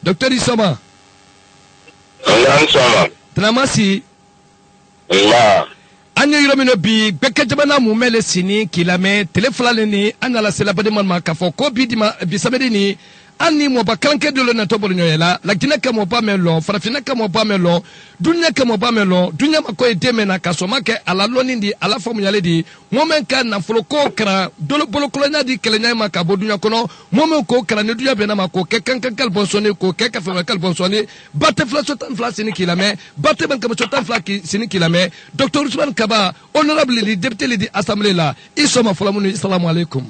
Docteur Isoma. Tramasi. Anya yiromino bi beke jabana mumele sini kilame teleflale ni anala selabade man kafo ko bi samedi ni ani mo ba kanke de lo na to bolo nyoyela la gina ka mo ba melo farafina ka mo ba melo dunya ka mo ba melo dunya mako edeme na kasoma ke ala loni ndi ala famu yale di momen ka na folo ko kra dolo bolo kolanya di kelenya ma ka bo dunya kono momen ko kra ne dunya be na mako ke kankan kal bonsone ko ke ka fa kal bonsone batte fla sotan fla sini kilame batte ban ka sotan fla sini kilame Dr. Ousmane Kaba honorable li député li di assemblée la isoma fola munu assalamu alaikum.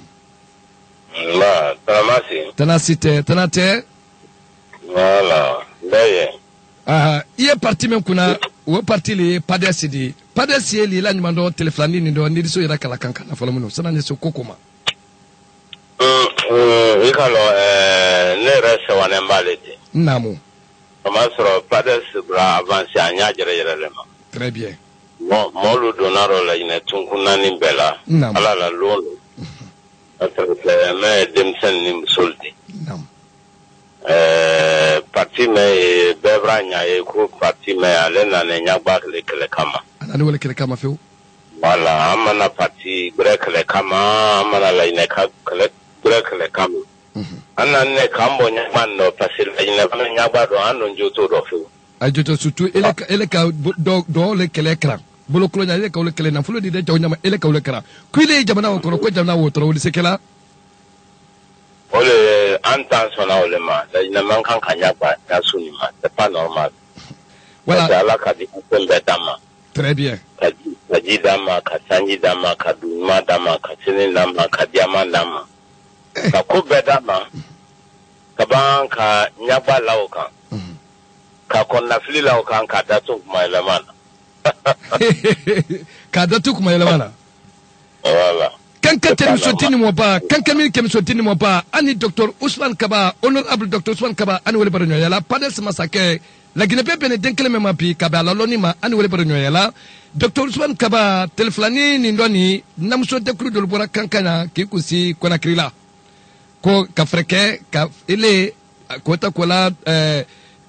La, Tanate. Voilà, d'ailleurs. Il est parti même qu'on a, ou parti les padesidi. Padesi li la nyumando teleflani ni ndo ndiso iraka la kanka na folamuno. Sana neso kokoma. Ikalo, ne rese wanembalete. Namu. Kamasro padesi bra avansi anya jere lema. Très bien. Molu donaro la ine tunkuna nimbela. Namu. Ala la lolo. Mais Demsen nim soldi. Parti me bebra nya ko parti me alena ne nya ba kele kama. Ana wala kele kama feu. Wala amana parti brekele kama amana la ine ka kele brekele kama. Ana ne kambo nya mando pasil ine bana nya ba do ando njoto do feu. Ajoto surtout ele ka do le kele kran. Bolo kolonya ile kawle kele na fulo di de jawnya ele kawle kara kuile jamana wo ko jamana wo toro woli sekela ole antanso na ole ma da ina man kan kanya ba ya suni ma c'est pas normal. Voilà ala ka di kumbe dama. Très bien. Kaji dama ka sanji dama ka duma dama ka sinin dama ka diama dama ka kube dama ka ban ka nyaba lauka ka konna fili lauka ka datu kuma elemana. Kadatu kuma yelamana. Voilà. Kanka temisotini mo ba, kanka min kemisotini mo ba, ani Dr. Ousmane Kaba, honorable Dr. Ousmane Kaba, ani wele baronyo yala, pades masake, la ginepe bene denkele memapi, kaba la lonima, ani wele baronyo yala, Dr. Ousmane Kaba, teleflani ni ndoni, namso dekulu dolbora kankana, kikusi kona krila. Ko kafreke, ka ile, kota kola,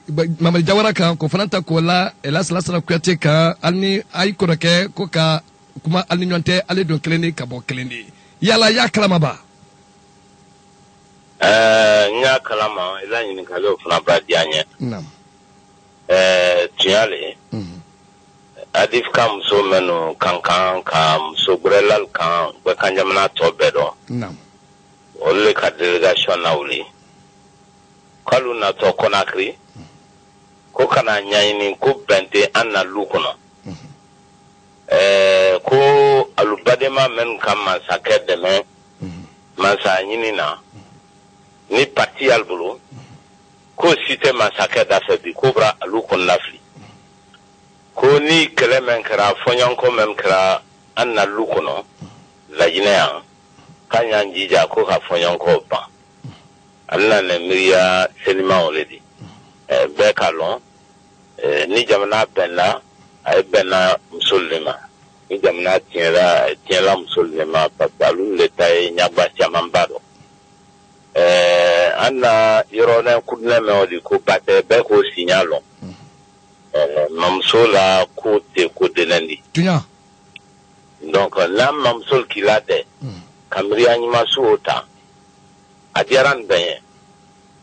Mamadi Jawara kan ko fananta ko la elas lasara kuyate kan alni ay korake ko ka kuma alni nyonte ale don klendi ka bo klendi yala ya kalama ba nya kalama ila nyini kalo funa ba dianye nam tiale adif kam so meno kankan kam so brelal kan be kanjamna to bedo nam olle ka delegation nawli kalu na to konakri ko kana nyaini ko bente anna lukono ko alubadema men kama sakede men masa nyini na ni parti albulu ko site masakeda febi kobra alukon lafli ko ni kelemen kra fonyon ko mem kra anna lukono la jinea kanya njija ko ka fonyon ko ba alla ne miya selima oledi be kalon ni jamana benla ay benna musulma ni jamana tiela musulma papalu le tay nyaba chamambado anna yorona kudna me odi ko bate be ko signalo mamsola ko te ko delandi tunya donc la mamsol kilade kamri anyima suota adiaran ben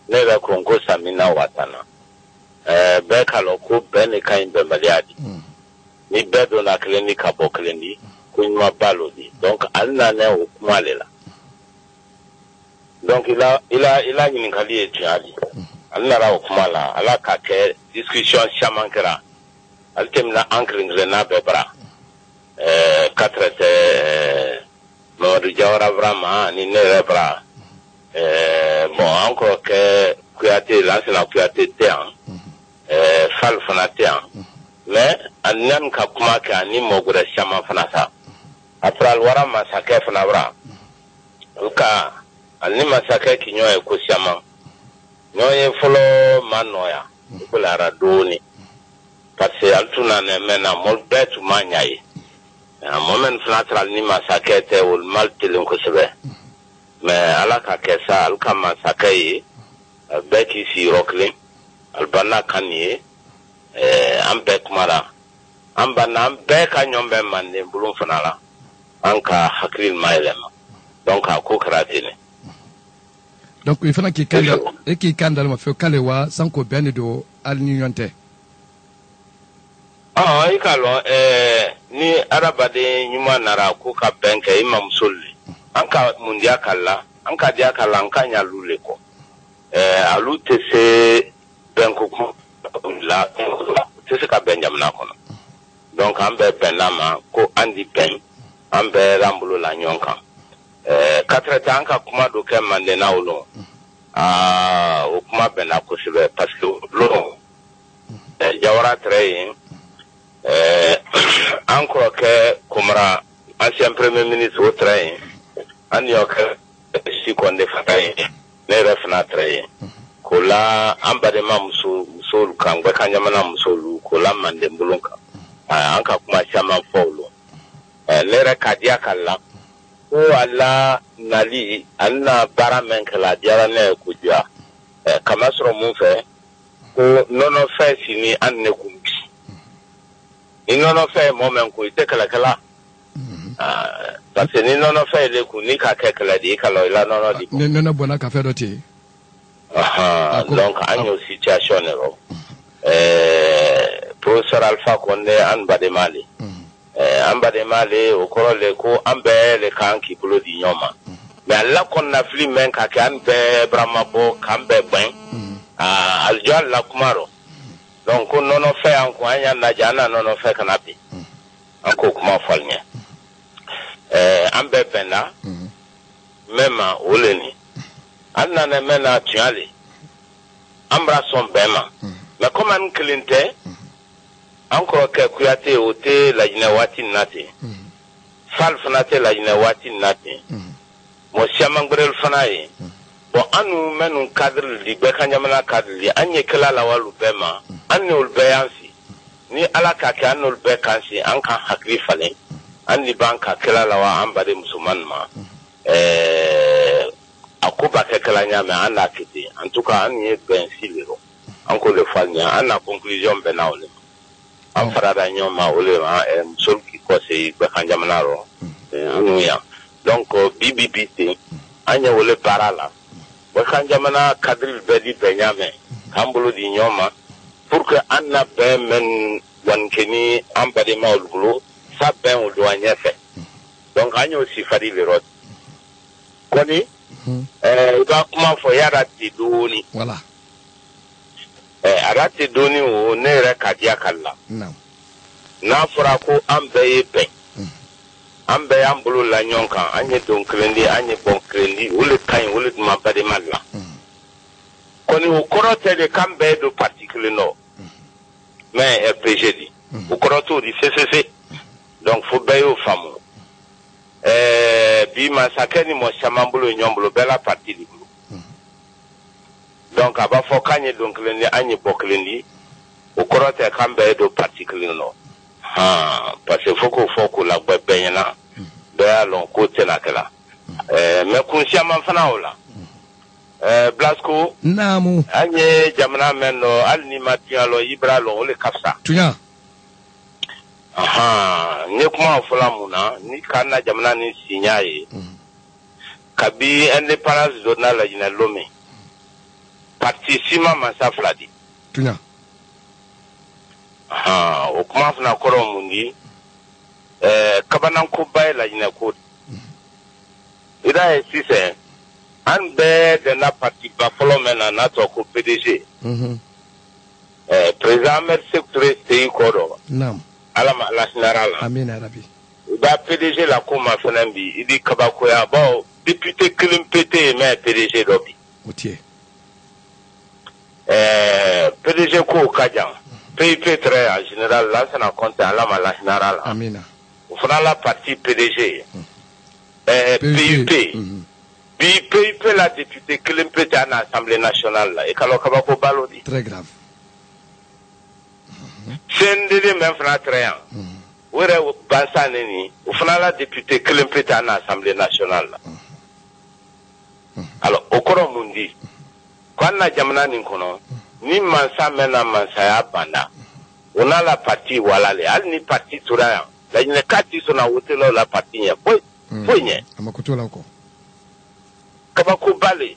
ne la kongo samina watana be kalo ko ben kan be maliadi ni be do na clinique abo clinique ko nyuma balodi donc alna ne o kumalela donc il a une qualité étudiante alna ra o kumala ala ka ke discussion chamankera altemna ankring rena be bra 4 Mamadi Jawara vraiment ni ne bra bon encore que kuyaté là c'est la kuyaté terre fal fanaté mais annan ka kuma ka ni mogure chama fanasa après alwara masake fanabra uka ani masake kinyo e ko chama nyoye folo manoya kula radoni parce que altuna ne mena molbetu manyai moment flatral ni masake te ul maltilin ko sebe mais ala ka kesa al kama sakai beki si roklin albana kan ye an bɛɛ kumara an banna an bɛɛ ka ɲɔgɔn bɛ manden bolo fana la an ka hakili ma yɛlɛma donc a ko kɛra ten ne donc i fana k'i kan da ma fɛ k'ale wa sanko bɛn de don hali ni ɲɔgɔn tɛ i k'a lɔn ni adamaden ɲuman nara ko ka bɛn kɛ i mamuso le an ka mun diya kala an ka diya kala an ka ɲalu le kɔ alu tɛ se bɛnko kuma la tɛ se ka bɛn jamana kɔnɔ donc an bɛɛ bɛnna ma ko an di bɛn an bɛɛ y'an bolo la ɲɔgɔn kan 4 ans an ka kuma dɔ kɛ manden na o lon o kuma bɛnna kosɛbɛ parce que lon Jawara tɛrɛ yen an kɔrɔkɛ Komara ancien premier ministre o tɛrɛ yen an y'o kɛ si kɔnde fata yen ne yɛrɛ fana tɛrɛ yen ko la an badenma musolu kan bɛɛ ka ɲamana musolu ko la manden bolo kan an ka kuma caman fɔ o lon ne yɛrɛ ka diya ka la ko ala nali an na baara min kɛla a diyara ne ye kojugu kama sɔrɔ mun fɛ ko nɔnɔ fɛn sini an ne kun bi ni nɔnɔ fɛn ye mɔgɔ min ko i tɛ kɛlɛkɛla parce que ni nɔnɔ fɛn ye de kun ni ka kɛ kɛlɛ de i ka lɔ i la nɔnɔ di ne nɔnɔ bɔnna ka fɛn dɔ ten donc an y'o situation de rɔ professeur Alpha Condé an badema le an badema le o kɔrɔ le ko an bɛɛ le kan k'i bolo di ɲɔgɔn ma mais ala kɔnɔna fili mɛn ka kɛ an bɛɛ barama bɔ k'an bɛɛ bɛn alijɔ ala kuma rɔ donc ko nɔnɔ fɛ an kun an y'a lajɛ an na nɔnɔ fɛ kana bi an k'o kuma fɔli ɲɛ an bɛɛ bɛnna mɛ ma o le ni an nana mɛ na tiɲɛ le an b'a sɔn bɛɛ ma mais comme an kelen tɛ an kɔrɔkɛ Kuyate o tɛ Laginɛ waati nin na ten Fall fana tɛ Laginɛ waati nin na ten mɔgɔ caman gbɛrɛli fana ye bon an n'u minnu cadre li bɛɛ ka ɲamana cadre li an ye kɛla la wali bɛɛ ma an n'olu bɛɛ y'an si ni ala ka kɛ an n'olu bɛɛ kan si an kan hakili falen an ni b'an ka kɛla la wa an baden musoman ma a ko ba kɛ kɛla ɲamɛ an n'a kɛ ten en tout cas an ye bɛn si le rɔ an k'o le fɔ ɲɛ an na conclusion bɛn na o le ma an farada ɲɔgɔn ma o le ma muso k'i kɔse bɛɛ ka ɲamana rɔ an n'u yan donc bi ten an ye wele baara la bɛɛ ka jamana kadiri bɛɛ di bɛɛ ɲamɛ k'an bolo di ɲɔgɔn ma pour que an na bɛn mɛn wanikɛni an badema olu bolo sa bɛn o don an ɲɛfɛ donc an y'o sifari le rɔ kɔni i b'a kuma fɔ yara ti dɔɔni voilà ara ti dɔɔni o ne yɛrɛ ka diya ka la n'a fɔra ko an bɛɛ ye bɛn an bɛɛ y'an bolo la ɲɔgɔn kan an ye don kelen di an ye bɔn kelen di o le ka ɲi o le duma badema la kɔni o kɔrɔ tɛ de k'an bɛɛ don parti kelen nɔ mais RPG di o kɔrɔ t'o di CCC donc fo bɛɛ y'o faamu bi masakɛ ni mɔgɔ caman bolo ye ɲɔgɔn bolo bɛɛ la parti de bolo donc a b'a fɔ k'an ye don kelen di an ye bɔ kelen di o kɔrɔ tɛ k'an bɛɛ don parti kelen nɔ parce que fo k'o fɔ k'o la bɛɛ ɲɛna bɛɛ y'a lɔn k'o tɛna kɛla mais kun caman fana o la Blasco naamu an ye jamana mɛn dɔ hali ni ma tiɲɛ lɔ i b'a lɔn o le ka fisa tuɲa n ye kuma fɔla mun na ni k'an na jamana ni siɲa ye kabi indépendance donna Laginɛ Lomé parti si ma mansa fila di tuɲa o kuma fana kɔrɔ mun di kabanankoba ye Laginɛ ko i y'a ye sisan an bɛɛ dɛnna parti ba fɔlɔ min na n'a tɔgɔ ko PDG président Ahmed Sékou Touré Seyi kɔ dɔ ala ma ala hinɛra la amina rabi i b'a PDG la ko ma fana bi i di kabakoya bon député kelen pe tɛ yen mais PDG dɔ bi o tiɲɛ PDG ko ka jan PIP tɛrɛ en général Lansana Conté ala ma la hinɛra la amina o fana la parti PDG PIP bi PIP la député kelen pe tɛ en assemblée nationale la i ka lɔ kabako balo di très grave CNDD min fana tɛrɛ yan o yɛrɛ bansa ne ni o fana la député kelen pe tɛ en assemblée nationale la alors o kɔrɔ mun di ko an na jamana nin kɔnɔ ni mansa mena mansa ya banda ona la parti wala le al ni parti tura la ine kati sona wotelo la parti nya poye amakutola uko kaba ko bale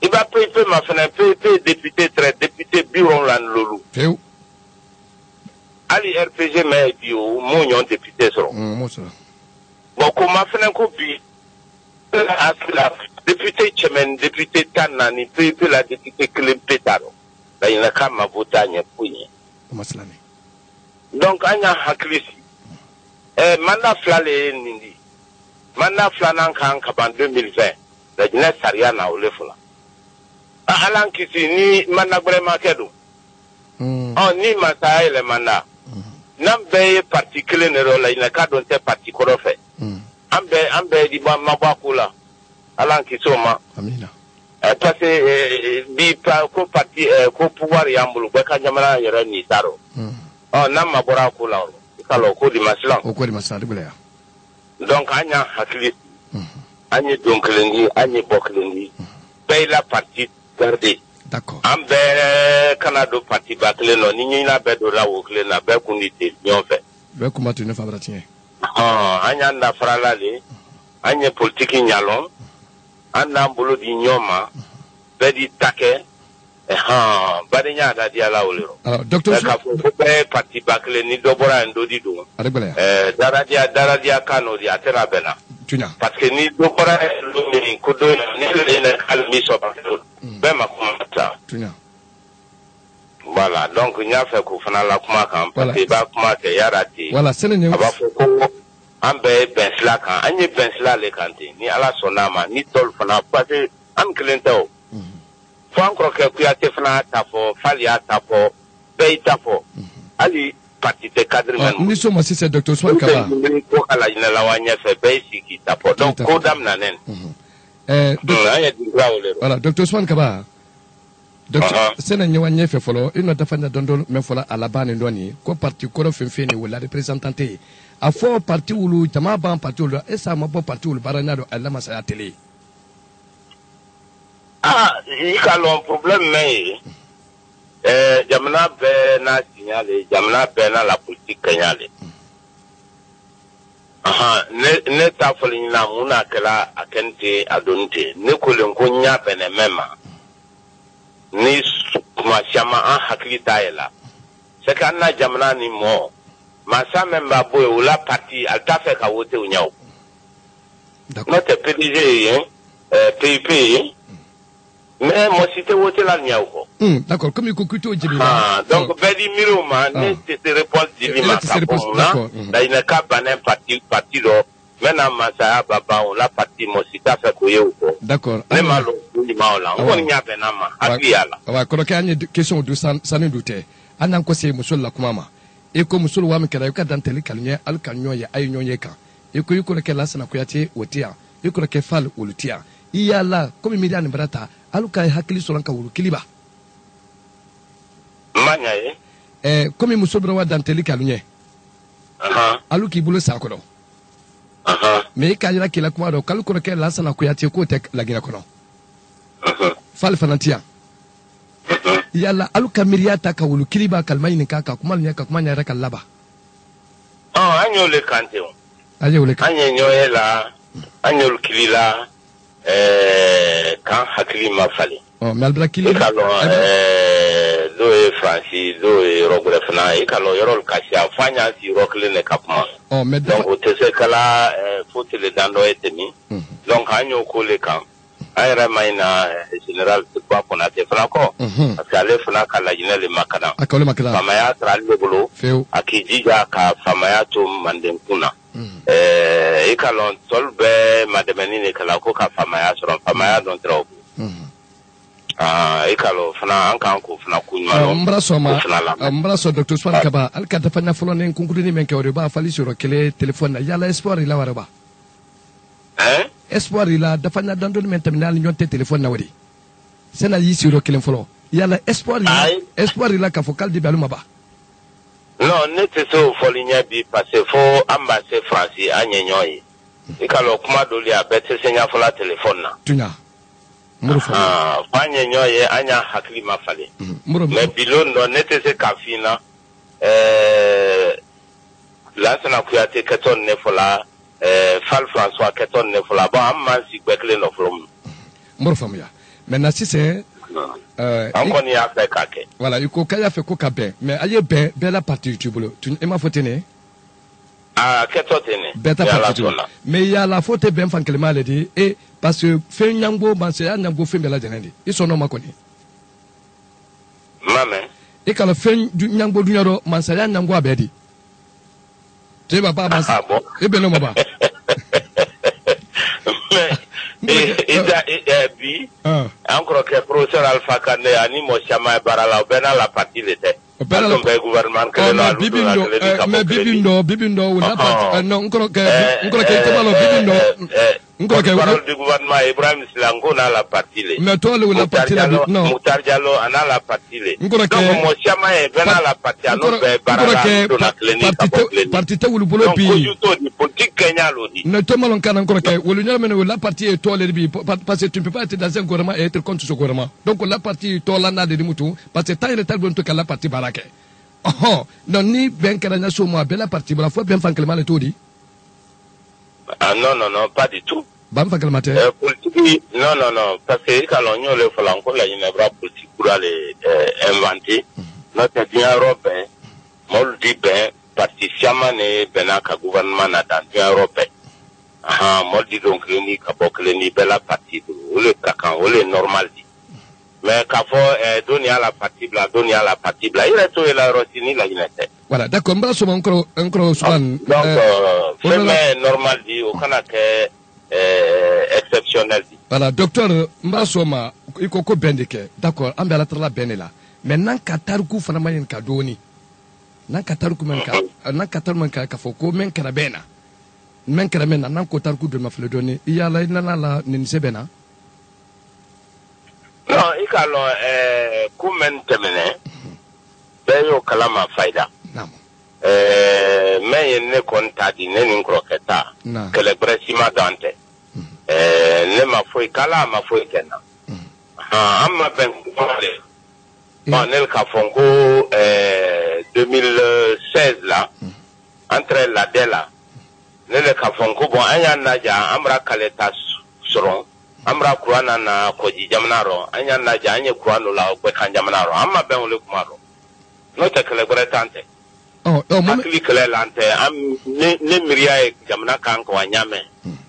iba pepe ma fena pepe député très député bureau lan lolu feu ali RPG mais bio mo nyon député soro mo so bon ko ma fena ko bi la député chemen député tanani pepe la député klempetaro la ina kama vota nya poye maslani donc anya haklisi manda flale nindi manda flana kan kaban 2020 la jina saria na olefula alan kisi ni manda brema kedo ni masa ile manda nambe particular ne rola ina ka don te parti korofe ambe di mabwa kula alan kisoma amina parce que bi ko parti ko pouvoir yambulu ba ka jamana yara ni taro nam mabora kula kalo ko di maslan ko di maslan dibula donc anya hakili anya donklengi anya boklengi bay la parti garder d'accord ambe kanado parti bakle no ni nyina be do la wokle na be kunite nyonfe be kumatu ne fabratien anya na frala le anya politique nyalon anda mbolo di nyoma be di take bari nya da dia la wolero alors docteur ka fo be parti bakle ni dobora ndodi do adebala daradia kano di atera bena tunya parce que ni dobora ni ko do ni le almi so be ma komata tunya voilà donc nya fait ko fana la kuma kan parce que ba kuma ke yarati voilà senenye aba fo ko ambe bensla kan anye bensla le kanti ni ala sonama ni tol fana parce que am klento fo encore que kuyate fana tafo falia tafo be tafo ali parti de cadre men ni so mo si c'est docteur Swan Kaba ko ala ina la wanya fe be siki tafo donc ko dam nanen voilà docteur Swan Kaba docteur senenye wanye fe folo ino dafanya dondo me fola ala bani ndoni ko parti ko fenfeni wala représentante a fo parti wulu jama ban parti wulu esa mabo parti wulu baranado ala masaya télé il y a un problème mais jamana be na signalé jamana be na la politique signalé ne ta foli na muna kala akente adonte ne ko len ko nya bene mema ni kuma chama an hakili taela c'est kana jamana ni mo masa memba boy wala parti alta fe ka wote unyaw notre PDG PIP mais moi si te wote la nyako d'accord comme il kuto jibi donc bedi miroma ne te réponse jibi ma d'accord da ina ka banen parti do mena masa baba on la parti mo si ta fe ko yeko d'accord ne malo ni maola on nya benama akiyala wa ko ka anya question du sanin douté anan ko se musul la kumama e ko musul wa mi kala ka danteli kalnya al kanyo ya ay nyonye kan e ko yiko ke lasana ko yati wotia e ko ke fal ulutia iyala comme media ni barata aluka hakili solanka wulu kiliba manya comme musul bra wa danteli kalnya aluki bulo sakodo mais ka jira kila kuma do kal ko ke lasana ko yati ko tek lagina kono fal fanatia yalla aluka miriata ka wulu kiliba kalmayni kaka kuma nya ka kuma nya raka laba anyo le kante aje wule anyo nyoela anyo kilila kan hakili ma fali malbra kilila do e franci do e rogre fana e kalo yorol kasia fanya si rokle ne kapma donc o te se kala faut le dando etemi donc anyo ko le kan ayra maina général de quoi qu'on a fait franco parce qu'elle fana kala jina le makana akole makala famaya tral le bolo akijija ka famaya to manden kuna e kalon tolbe mademeni ne kala ko ka famaya so famaya don tro e kalo fana an kan ko fana kunyo mbraso docteur Swan Kaba alka da fanya folo ne kunkuru ni menke ore ba fali sur kele téléphone yala espoir ila waraba espoir ila da fanya dandon men terminal nyonte téléphone na wadi sena yi sur kele folo yala espoir ila ka focal di baluma ba non ne te so folinya bi parce fo ambassade France anyenyoyi ikalo kuma doli a bete senya fola téléphone na tunya fanye nyoye anya hakli mafale me bilon no netese kafina la sana kuyate keton ne fola Fal François keton ne fola ba amman si kwekle no flom murfam ya maintenant si c'est encore ni a fait kake voilà il ko kaya fait ko kabe mais aye be la partie YouTube tu e ma fotene ketotene beta partie mais il y a la faute ben fankelema le dit et parce que fait nyambo banse ya nyambo fait bela jenandi isono makoni mamen e kala fait nyambo dunyaro mansaya nyambo abedi tu vas pas banse e beno maba bi encore que professeur Alpha Kane ani mo chama barala bena la partie l'été Parce que gouvernement que mais bibindo ou la partie non encore que tabalo bibindo encore que parole du gouvernement Ibrahim Silango na la partie les mais toi la partie non Moutar Diallo ana la partie les donc mo chama e bena la partie no be barala partie ta wulu bolo bi donc politique Kenya lodi ne te malon kan encore que wulu nyama ne la partie est toi les bi parce que tu ne peux pas être dans un gouvernement et être contre ce gouvernement donc la partie toi là na de mutu parce que tant il est bon que la partie barake oh non ni ben karanya so mo bela partie bla fois bien fankelema le todi non pas du tout bam fankelema te politique non parce que quand on le fait encore la une vraie politique pour aller inventer notre bien européen moldi ben parti chamane benaka gouvernement na dans bien européen moldi donc ni kabokle ni bela partie ou le kakan ou le normal dit mais quand faut donner à la partie bla il est tout la rosini la inete voilà d'accord mbala so encore souvent donc c'est normal dit au canaka exceptionnel dit voilà docteur mbala so ma ikoko bendike d'accord ambela trala benela mais nan katarku fana mayen ka doni nan katarku men ka nan katar men ka foko men kana bena men kana men nan ko tarku de ma fle doni yala la ninse bena non ikalo kumen temene beyo kalama faida nam men ne kontadi ne nin kroketa kele bresima dante ne ma foi kala ma foi kenna amma ben kumale Manel Kafongo 2016 là entre la dela ne le Kafongo bon anya naja amra kaleta soron amra kurana na koji jamnaro anya naja anya kurano la ko kan jamnaro amma ben le kumaro no te kele bretante mama kele lante am ne miria e jamna kan ko nyame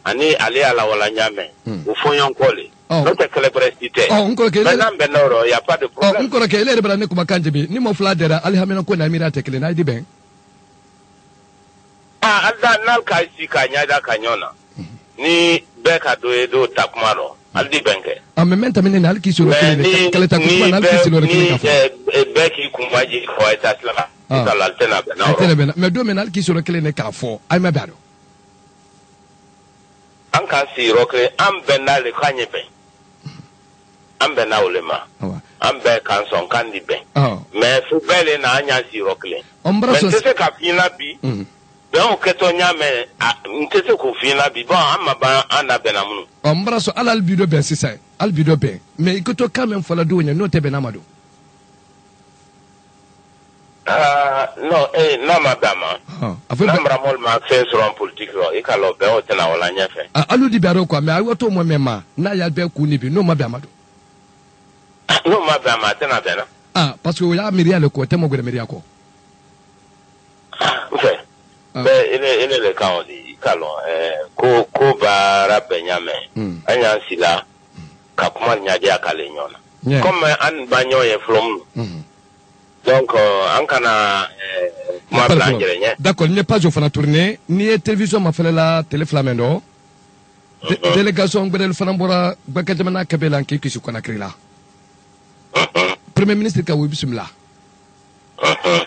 ani ale ala wala nyame u fonyon kole no te kele brestite encore que maintenant benoro y a pas de problème encore que ele bra ne kuma kanjibi ni mo fladera ali hamena ko na mira te kele na di ben alda nal ka si ka nyada kanyona ni beka do takmaro aldi benke mementa menen al ki suro kele ta kuma nal ki suro kele ka beki kumbaji ko eta sala sala altena benoro me do menal ki suro kele ne ka fo ay ma baro an ka si rokre am benale kanyebe an bena ulema an be kan son kan di ben mais fu bele na anya si rokle mais c'est ka fina bi ben o keto nyame ntese ko fina bi bon amma ba ana bena munu ombraso alal bido ben sisa al bido ben mais ikoto quand même fola do nya no te ben amado non non madame nambra mol ma fait sur un politique ro e kala be o tena wala nyefe alu di biaro kwa me awoto mo mema na ya be ku ni bi no ma be amado no ma be amado na be na parce que ya miria le ko te mo gwe miria ko be ele le kan di kala ko ba rabenyame anya sila ka kuma nyaje akale nyona comme an banyo ye from donc en kana ma blanjere d'accord n'est pas au fana tourner ni télévision ma fait la télé flamendo délégation gbedel fana bora bakajamana kabela ki kisu kona krila premier ministre ka wi bismillah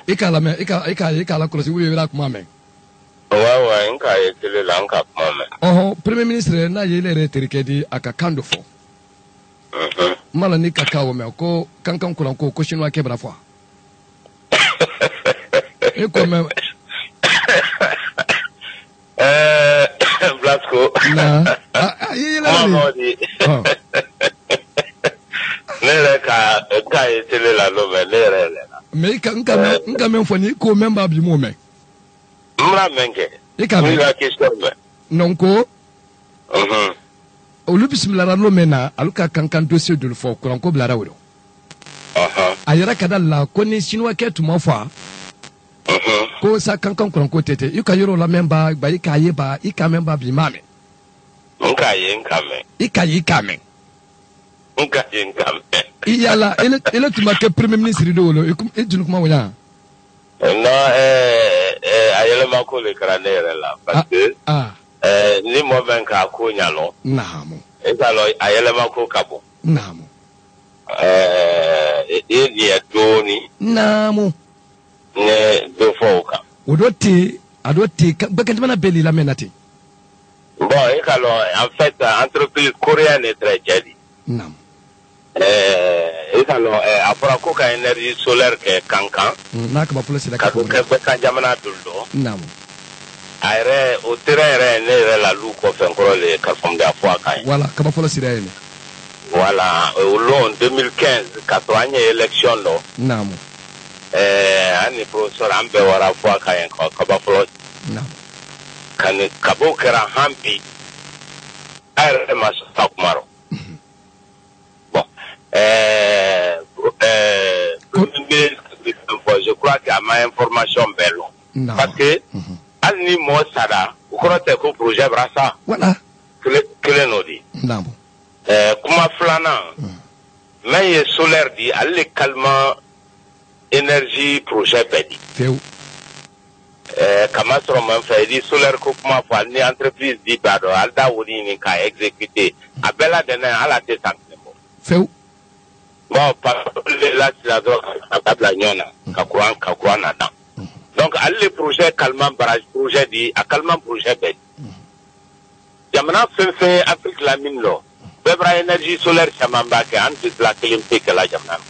ikala me ikala krosi wi wala kuma me wa nka e télé la nka kuma me premier ministre na yele reterikedi aka kando fo mala ni kakao me ko kankan kuran ko chinois kebra fo et comme Blasco na il ka etele la lo me le la mais nka men foni ko men ba bi mo men mra menke ika la question me non ko olu bismillah lo mena aluka kankan dossier de fo ko ko blara wo ayara kadalla ko ni sinwa ke tuma fa ko sa kankan ko tete yuka yoro la memba ba ika yeba ika memba bi mame nka ye nkame ika yi kame nka ye nkame iyala ele tuma ke premier ministre do lo e dunu kuma wonya no ayele mako le kranere la parce que ni mo ben ka ko nyalo naam ezalo ayele mako kabo naam ni adoni naam ne do foka odoti adoti bakatmana beli la menati bon ekalo en fait entreprise coréenne est très jali naam ekalo apora ko ka énergie solaire ke kankan naka ba police da ka ko ke ka jamana duldo naam ayre au terrain ne la lu ko fen ko le ka fam da fo kan voilà ka ba police da ni voilà au long 2015 ka to anye élection no naam ani professeur ambe wara fo kan ko ka ba flo naam kan ka bo kera hampi ayre ma sa kumaro bon je crois qu'il y a ma information belle parce que alni mo sada ukorote ko projet brasa voilà kele no di naam kuma flana mais ye solaire di alle calmant énergie projet bedi feu kama soro man fa di solaire ko kuma fa ni entreprise di bado alda woni ni ka exécuter abela de na ala te sanction feu bon par la drogue la nyona ka courant na dan donc alle projet calmant barrage projet di a calmant projet bedi jamana fe Afrique la mine lo bebra énergie solaire chamamba ke anti la climate que la jamana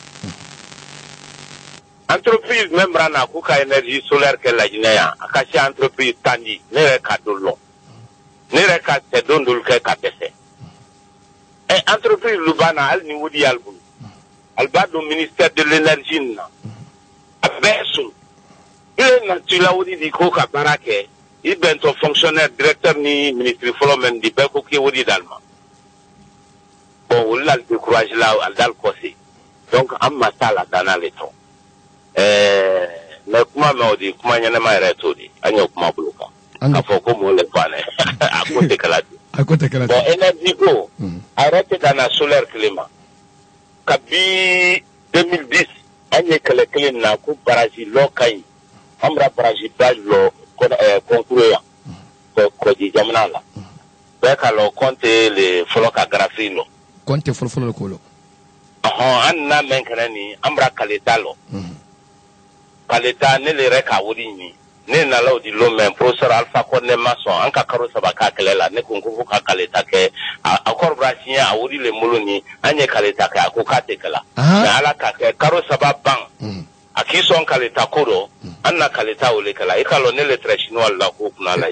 entreprise même rana ku ka énergie solaire ke la jinea akashi entreprise tandi ne re ka dolo ne re ka te dondul ke ka pese et entreprise lubana al ni wudi albu albado ministère de l'énergie na abesu ile na tula wudi di ko ka barake ibento fonctionnaire directeur ni ministre folomen di beko ki wudi dalma bon wala le décourage là al dal kosi donc amma sala dana le to mais kuma me odi kuma nyane ma reto di anyo kuma buluka afoko mo le pane akote kala bon énergie ko arrêté dana solaire climat kabi 2010 anye kala clean na ku baraji lokai amra baraji baj lo concours ya ko di jamna la beka lo compte le foloka grafino compte folo ko lo anna men kanani amra kaleta lo kaleta ne le reka wuri ni ne na law di lo men professeur alpha ko ne mason an ka karo sabaka kelela ne kunku ka kaleta ke akor brasien a wuri le moloni anye kaleta ke akukate kala na ala ka karo sababan akison kaleta kodo anna kaleta ole kala ikalo ne le trechino la ko kuna la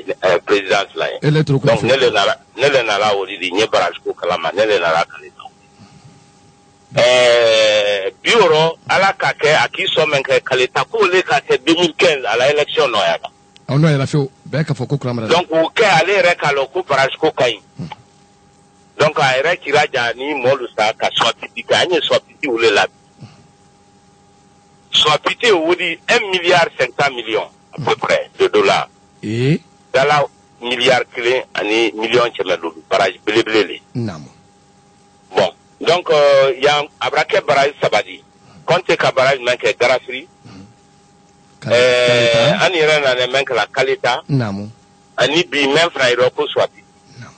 présidence la donc ne le na la wuri di nye barage ko kala ma ne le na la kaleta bureau ala ka ke akiso men ke kaleta ko le ka te 2015 à la élection no ya on a la fait be ka foko kramara donc o ke ale re ka lo ko barage ko kai donc a re kiraja ni molu sa ka swapiti ka anye swapiti ule la swapiti wudi 1 milliard 500 millions à peu près de dollars et dala milliard clé ani million chemelo barage belebele nam bon donc il y a abrake barrage sabadi compte ka barrage men ke garafri ani rena ne men la kalita namu ani bi men fra iro ko swapi nam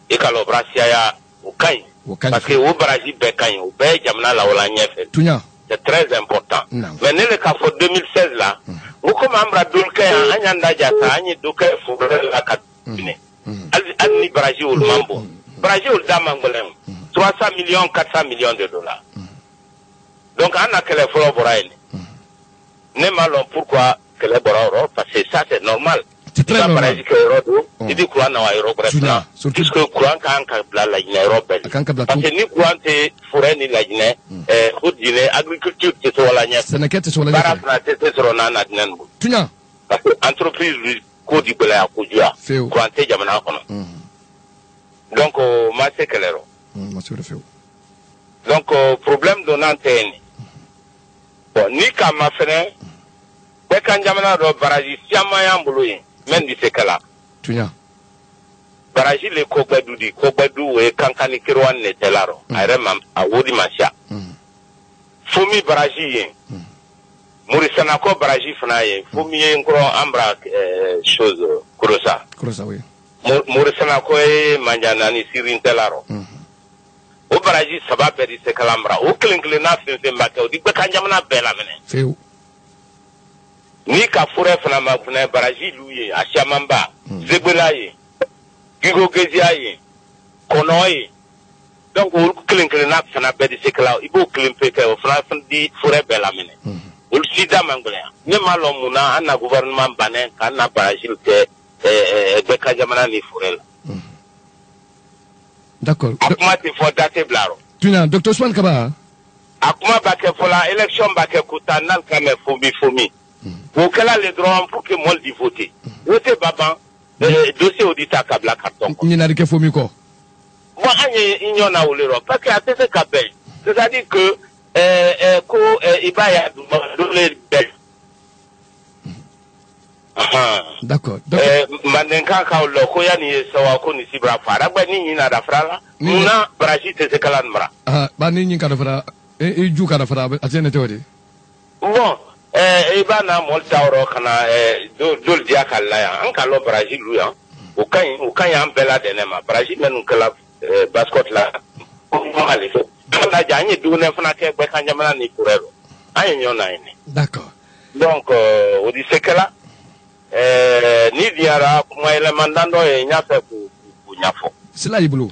e kalo brasia ya ukai parce que o barrage be kan o be jamna la wala nyefe tunya c'est très important non. Mais ne le cas pour 2016 là vous comme ambra dulke anyanda jata anyi duke fu la katine al barrage o mambo barrage o damangolem 300 millions, 400 millions de dollars. Donc, on a que les fleurs boraïnes. Ne malon pourquoi que les boraïnes, parce que ça c'est normal. C'est très normal. Il dit courant na yoro bref. Puisque courant kan ka bla la ina Europe. Parce que ni courant te forêt ni la ina route dine agriculture te so wala nya. Sénégal te so wala nya. Bara te so na na dinan bu. Tunya. Parce que entreprise ko di bela ko jua. Courant te jamana kono. Donc ma c'est clair. Ma c'est feu. Donc problème donnant ni. Bon ni ka ma fene be kan jamana do baraji siama ya mbulu yin. Men di sekala tunya baraji le kogbedu we kankani kirwan ne telaro ayre mam awodi masha fumi baraji yin murisana ko baraji fana ye fumi yin kro ambra chose kurosa oui murisana ko e manjana ni sirin telaro o baraji sababe di sekala ambra o klinkle na fin mbake o di be kanjamna bela mene feu ni ka fure fana ma fana baraji luye ashamamba zebelaye gigogeziaye konoye donc o klinkle na fana be di sekala ibo klimpe ke o fana di fure bela mene ul sida mangle ne malo muna ana gouvernement banen kana baraji te be ka jamana ni fure la d'accord akuma ti fo date blaro tuna docteur Swan Kaba akuma ba ke fola election ba ke kutanal kame fomi au cas les droits pour que moi le voter. Voter baba dossier auditeur kabla carton. Ni na ke fomi ko. Moi il y en a au l'Europe parce que à ce capel. C'est-à-dire que ibaya do les bel. D'accord. Mandenka ka lo ko ya ni sawa ko ni sibra fara ba ni na da frala. Muna Brazil te se kalan mara. Ba ni ka da fara e ju ka da fara a tene teori. Bon iba na moltauro kana dol dia kala ya an kalo Brazil ya o kan ya ambela de nema Brazil menu kala basket la ko mali so na janye du ne fana ke be kan jamana ni kurero ay nyona ini d'accord donc o di sekela ni diara kuma eleman dando e nyafe ku nyafo sila ibulu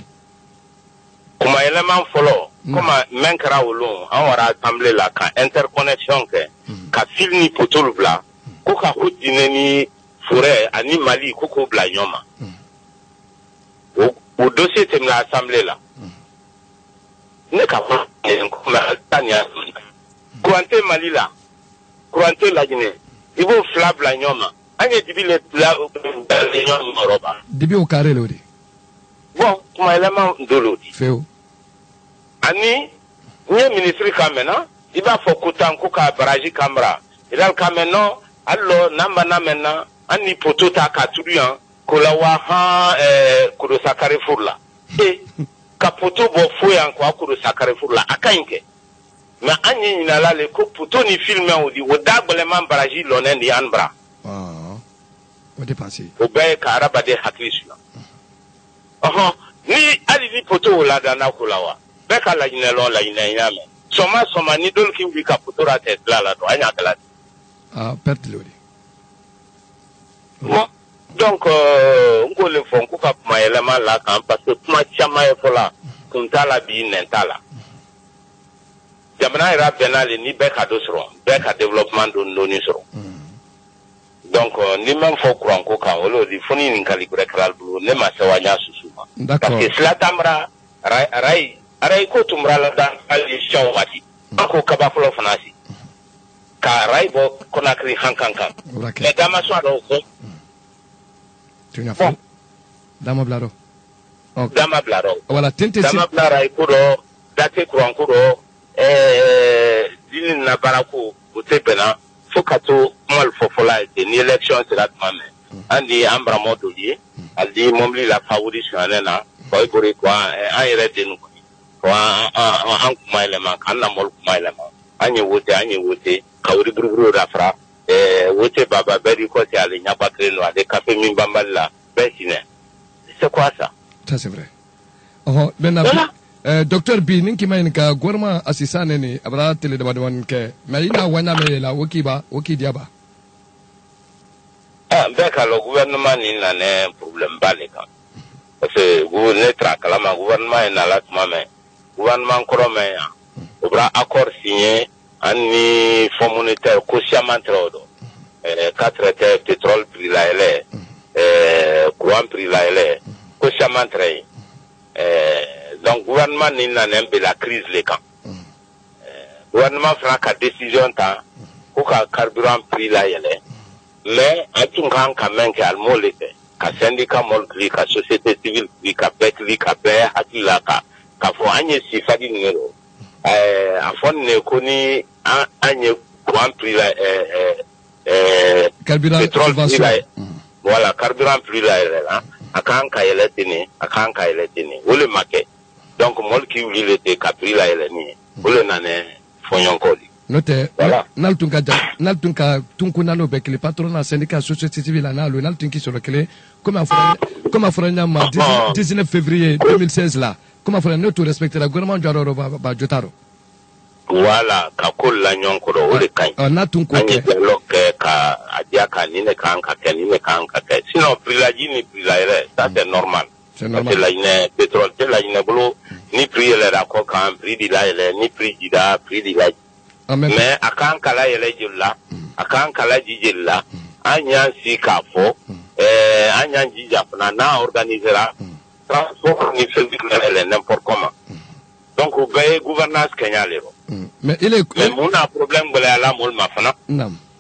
kuma eleman folo comme menkara wolon an wara assemblée la ka interconnexion ke ka fil ni potol bla ko ka hodine ni forêt ani Mali ko ko bla nyoma o dossier tem la assemblée la ne ka fa ko ma tania courante Mali la courante la Guinée ibo fla bla nyoma anye dibile la nyoma roba dibi o carré lodi bon kuma élément dolodi feu ani nye ministre kamena iba fo kutanku ka baraji kamra idal kameno allo namba namena ani poto ta ka tuduyan ko la wa ha kudo sakare furla ka poto bo foyan ko kudo sakare furla akainke na anyi na la le ko poto ni filme o di wodagbele man baraji lonen di anbra o dépenser o be ka araba de haklisuna ni ali ni poto la dana ko la wa beka la ina lo la ina yame soma ni dol kim bi kaputura te la do anya kala perte lodi bon donc on le font ko ka ma élément la kan parce que kuma chama e fola kuntala bi nentala jamana ira benale ni beka do soro beka développement do ndoni soro donc ni même fo courant ko ka o lo di foni ni kali ko rekral bu ne ma se wanya susuma parce que cela tamra rai aray ko tumrala da ali shawati ko kaba flo fanasi ka ray bo konakri hankankan e dama so do ko tunya fo dama blaro dama blaro wala tente dama blara ko do date ko ko do dinin na barako o tebena fokato mal fofola de ni election sera mame andi ambra modoli aldi momli la favorition na boy bori kwa ayre de nu an kuma ilema kan na mol kuma ilema anye wote kawri buruburu rafra wote baba beri ko ti ale nya bakre no ade kafe min bamballa besine c'est quoi ça c'est vrai ben docteur B ninki mayin ka gorma asisane ni abra tele da wan ke mais ina wana me la woki diaba be ka le gouvernement ni na ne problème balika parce que vous ne tra kala ma gouvernement na la tuma me gouvernement korome ya obra accord signé ani fonds monétaire consciemment trodo 4 pétrole prix la ele courant prix la ele ko chaman tray donc gouvernement ni na nembe la crise les camps gouvernement fera ka décision ta ko ka carburant prix la ele mais atungan ka menke almole ka syndicat molkli ka société civile ka pekli ka pe hakila ka fo anye sifadi ngero afon ne koni anye courant prix la carburant pétrole voilà carburant prix la là akan ka yeletini wole make donc molki wilete ka prix la ni wole nane fonyon kodi note naltunka tunkunalo be le patronat syndicat société civile analo naltunki sur le clé comme afranya ma 19 février 2016 là comment faire nous tout respecter le gouvernement Jaro ba jotaro voilà ka kolla nyonko do wole kan natunko ke loke ka adia ka ni ne kan ka sinon prix la ni prix la ça c'est normal c'est la ine pétrole c'est la ine bolo ni prix le rako kan prix di la ni prix di da prix di la mais akan kala yele jilla akan kala jilla anya si kafo anya jija na organisera transport ni service n'importe comment donc au gouvernance kenyalero mais il est mais mon problème bala la mol mafana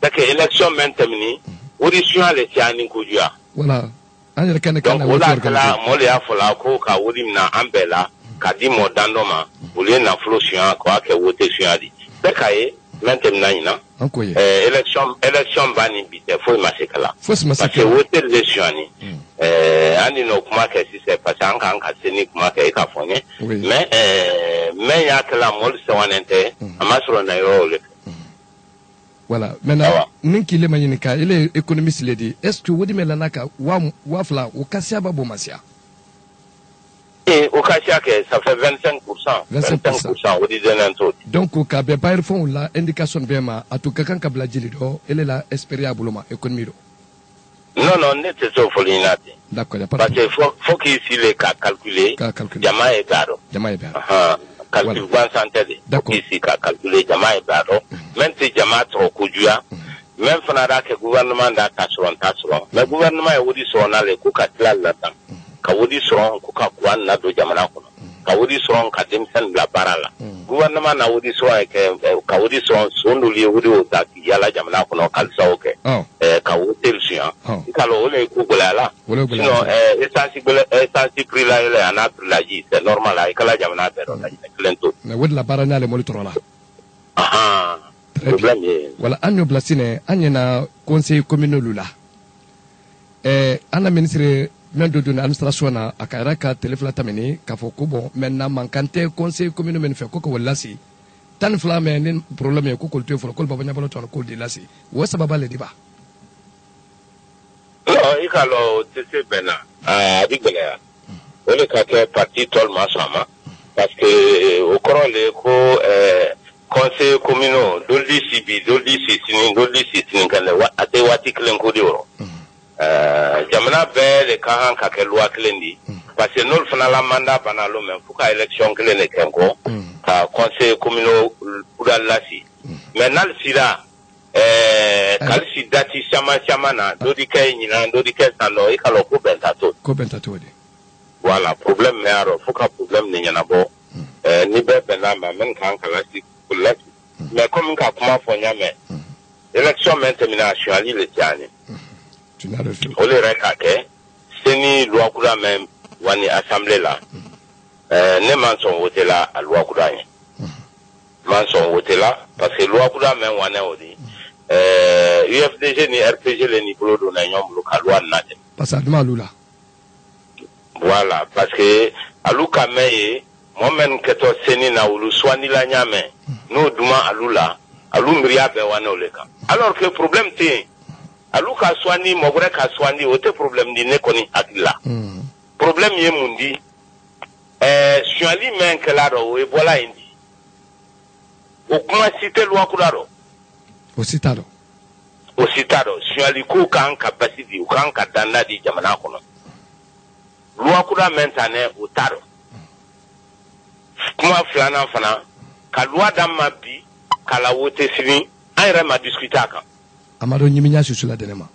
c'est que élection maintenue audition les tiani kujua voilà anya kana donc wala kala mol ya fola ko ka wodi na ambela ka di modandoma wole na flosion ko ake wote suadi bekaye maintenant ina élection bani bite faut masekala parce que wote élection ni ani no kuma ke si c'est parce an ka seni kuma ke ka fonye mais ya kala mol sawanente amasro na yo le voilà maintenant ninki le mayinika il est économiste le dit est-ce que wodi melanaka wa fla o kasia babo masia au Kasia, ça fait 25%. Au disait donc, au cas de Bayer font la indication de Bema, à tout quelqu'un qui a bladé, elle est la espériable économie. Non, n'est-ce pas folinati. D'accord, parce qu'il faut qu'ici les cas calculés, Jama et Baro. Calcul bon santé. D'accord. Ici, calculé Jama et Baro. Même si Jama trop kujua, même Fanada que gouvernement d'attacheron. Mais le gouvernement est aussi son allé, Koukatla là-dedans. Kawudi soron kuka kwan na do jamana kono kawudi soron ka demsen la barala gouvernement na wudi soron ke kawudi soron sondu li wudi o ta yala jamana kono kalsa oke kawudi elsian ikalo ole ku golala sinon essence prix la ele ana prix la ji c'est normal ay kala jamana pero la klento na wudi la barana le monitor la problème wala anyo blasine anyena conseil communal lula ana ministre men do dun administration na akara ka telefla tamini ka fo ko bon maintenant mankante conseil communal men fe ko ko lasi tan fla men problème ko ko te fo ko babanya balo ton ko de lasi wo sababa le diba non ikalo tese bena adigbele ole ka ke parti tol masama parce que au coron le ko conseil communal doldi sibi doldi sisini kan wa ate wati klen ko dioro jamana bele ka han ka ke loi klendi parce que nous fana la mandat banalo men fuka élection klene kenko ka conseil communal pour la si maintenant sira kalisi dati chama na dodi kay nyina dodi kay sando ikalo ko bentato de voilà problème mais alors fuka problème ni nyana bo ni be benamba men kan kala si kulati mais comme ka kuma fo nyame élection maintenance ali le tiani on les recake seni loi kura même wani assemblée là ne manson voté là à loi kura manson voté là parce que loi kura même wane odi UFDG ni RPG le ni polo do na nyom ka loi na dem parce que malula voilà parce que aluka meye momen keto seni na ulu swani la nyame no duma alula alumria be wane oleka alors que problème té aluka swani mogre ka swani ote problème di ne koni akila problème ye mundi swali men kelaro e bola indi o kuma cité loi kularo o citado swali ko kan capacity o kan ka danna di jamana kono loi kula mentane o taro kuma flana fana ka loi damma bi kala wote sini ayre ma discuter kan amado nyiminya susula denema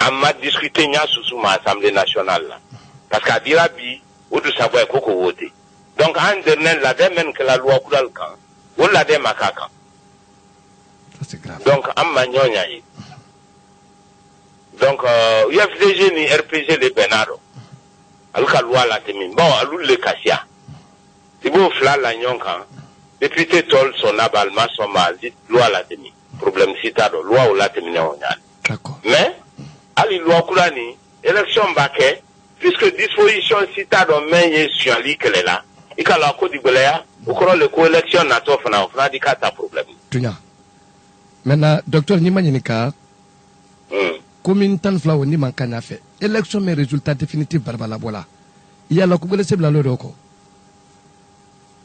on m'a discuté sous ma assemblée nationale là. Parce qu'à dire bi ou de savoir quoi voter. Donc en dernier la même que la loi coulal kan ou la de makaka. C'est grave. Donc en magnonya yi. Donc UFDG ni RPG le Benaro. Aluka loi la temi. Bon alou le kasia. Si vous fla la nyonka député tol son abalma son mal dit loi la temi. Problème citado loi ou la temi nyonga. D'accord. Mais ali loi kulani élection baké puisque disposition citado men sur li que là. Il y a la Côte d'Ivoire, au cours de l'élection, on a dit qu'il y a un problème. Maintenant, docteur Nimanika, combien de temps flaw ni manque à fait? Élection, mais résultat définitif, Barbala Bola. Il y a la Coupe de la Loroko.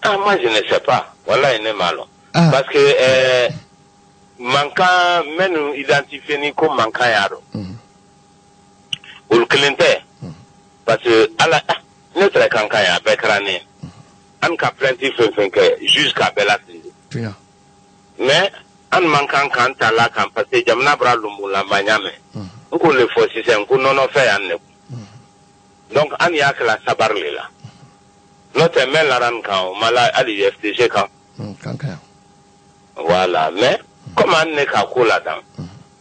Ah, moi, je ne sais pas. Voilà, il est mal. Parce que, manquant, même identifié ni comme manquant yaro. Ou le Clinton. Parce que, à la, notre campagne avec Rané. On a plaintif jusqu'à Bella. Mais, on manque quand à la campagne, parce que Jamna Bralumou la Magname. On le faut si c'est un coup non fait à nous. Donc, on y a que la sabarle là. Notre main la ran quand, malade à l'IFTG quand. Voilà, mais, comme on n'est qu'à coup là-dedans,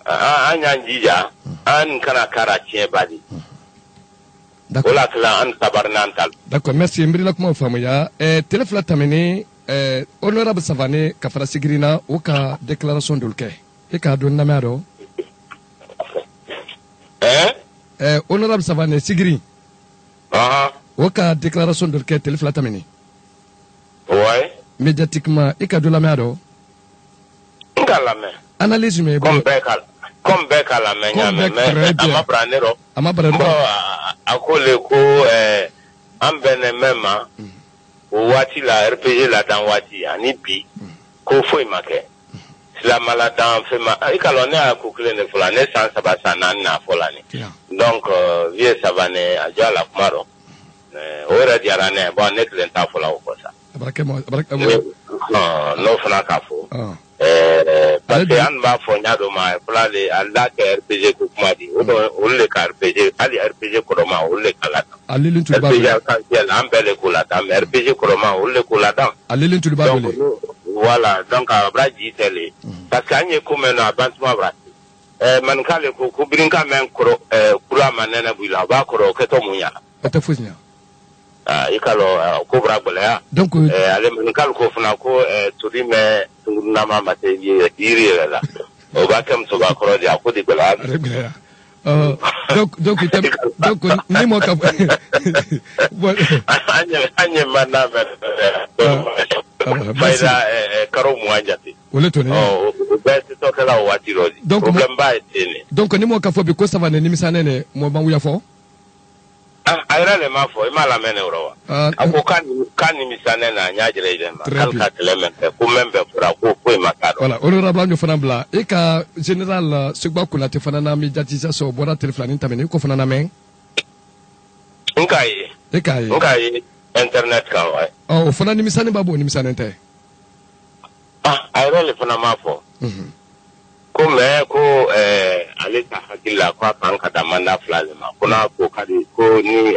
on y a un dija, on kana karatien badi. D'accord, merci. Mbrila kuma famuya. Téléphone tamini honorable Savane kafara sigrina ou ka déclaration d'ulke. Et ka don namaro. Honorable Savane sigri. Ou ka déclaration d'ulke téléphone tamini. Ouais. Médiatiquement, et ka don namaro. Analyse mais comme bec à la main, mais ama branero. Akole ko ambene mema wati la RPG la dan wati ani bi ko foi make sila mala dan fema ikalone akukule ne fulane sans sabasana na fulane donc vie savane ajala kumaro ora diarane bon neklen ta fula ko sa no fana kafo parce que an ba fonya do ma plale alla ke RPG ko kuma di o le ka RPG ali RPG ko ma o le kala alilin tu ba RPG kan yel ambele ko la dam RPG ko ma o le ko la dam alilin tu ba voilà donc abra ji tele parce que anye ko meno abantuma bra man kale ko ko brinka men ko kura manena buila ba ko ke to munya ata fusnya ikalo ko bra bola donc ale man kale ko funa ko turi me nama mate yiri la o ba kam so ba ko dia ko di bola donc ni mo ka anye mana baida karo muanjati ole to ne ba ti to kala wati rodi problem ba etene donc ni mo ka fo bi ko savane ni misane ne mo ban wuya fo ayra le ma fo ma la mene ro ako kan ni misane na nyajire ile ma kal ka telemente ko membe fura ko makado voilà honorable anyo fana bla e ka general sugba kula te fana na médiatisation bora téléphone tamene ko fana na men ngai internet ka wa o fana ni misane babo ni misane te ayra le fana ma fo ko me ko ale ta hakila kwa panka da manda flale ma kuna ko kadi ko ni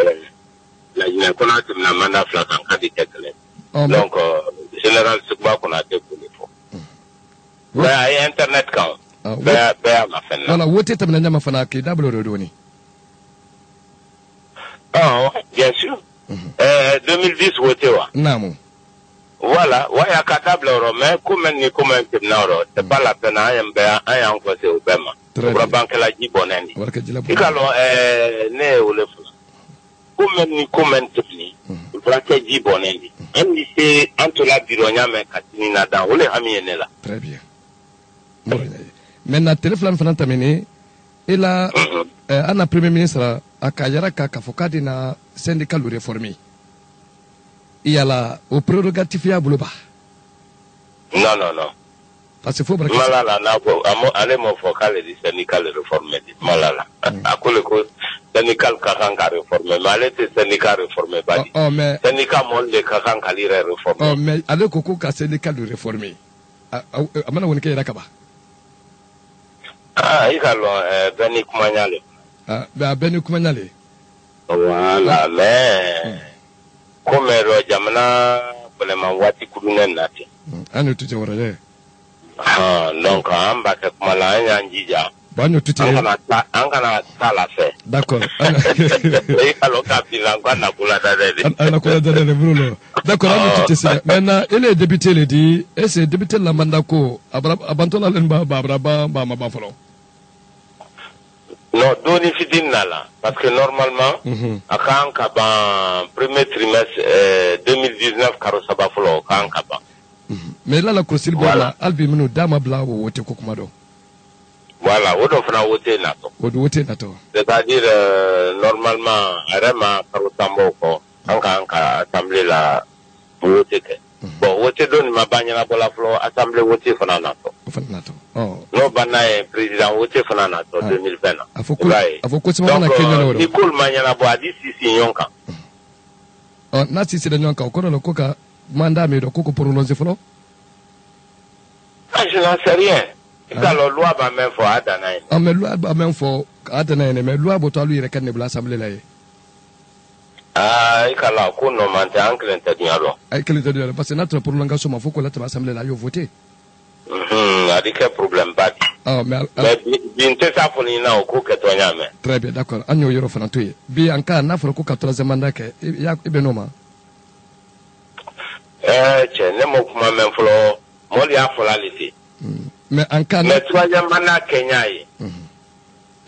la ina kuna timna manda flale kan kadi tekele donc général sugba kuna te ko le fo ba internet kan ba ma fenna voilà wote tamna nyama fana ke dablo do ni bien sûr 2010 wote wa namu voilà waya katable mais comme ni comme temnaro c'est pas la peine à encore c'est obema pour banque la jibonendi ikalo ne ole fu comme ni comme temni pour la jibonendi andi c'est entre la bironya mais katini na dan ole hamiene la très bien maintenant téléphone fana tamene ila ana premier ministre akayara ka fokadi na syndical réformé il y a la au prérogatif ya buluba non parce que faut braquer malala na ko ale mo focal di syndical réformé di malala akole ko syndical ka kan ka réformé malé te syndical réformé ba di mais syndical mo le ka kan ka lire réformé mais ale ko ka syndical réformé amana woni ke rakaba ikalo beni kumanyale ah ba benu kuma nyale voilà mais comme jamana vraiment wati kudungen nati anu tuti warale donc amba ke kuma la nyanjija ba anu tuti angana sala fe d'accord alors kapila ngana kula dadele ana kula dadele bruno d'accord anu tuti c'est maintenant il est député le dit et c'est député la mandako abantola len ba ma folo. Non, doni fitina là, parce que normalement, à Kankaban, premier trimestre 2019, Karosaba Folo, Kankaban. Mais là, la Kosil Bola, Albi Minu, Dama Bla, ou Wote Kokumado. Voilà, Wodofna Wote Nato. Wote Nato. C'est-à-dire, normalement, Rema, Karosambo, Kanka, Assemblée la Wote. Bon, Wote donne ma bagne la Bola Flo, Assemblée Wote Fananato. Oh. No banaye président Wote Fananato 2020. Afoko c'est mon Kenya. Nicole Manyana Boadi Sisi Nyonka. Oh, na Sisi de Nyonka, au le coca, manda me de coco pour l'onze flo. Ah, je n'en sais rien. La loi va même for Adanaï. Ah, mais loi va même for Adanaï, mais loi boto lui reconnaît l'assemblée là. Ah, il a la cour non mante ancle intérieur. Avec le parce que notre prolongation, il faut que l'assemblée là, voté. A dit quel problème pas. Ah, mais bien ça pour l'ina au coup que toi n'as. Très bien, d'accord. Agno yoro fanatouye. Bien en cas, n'a fait le coup 14e mandat que ya ibenoma. Tiens, ne m'occupe même flo. Moi, il y a fola l'été. Mais en cas. Mais 3e mandat Kenya.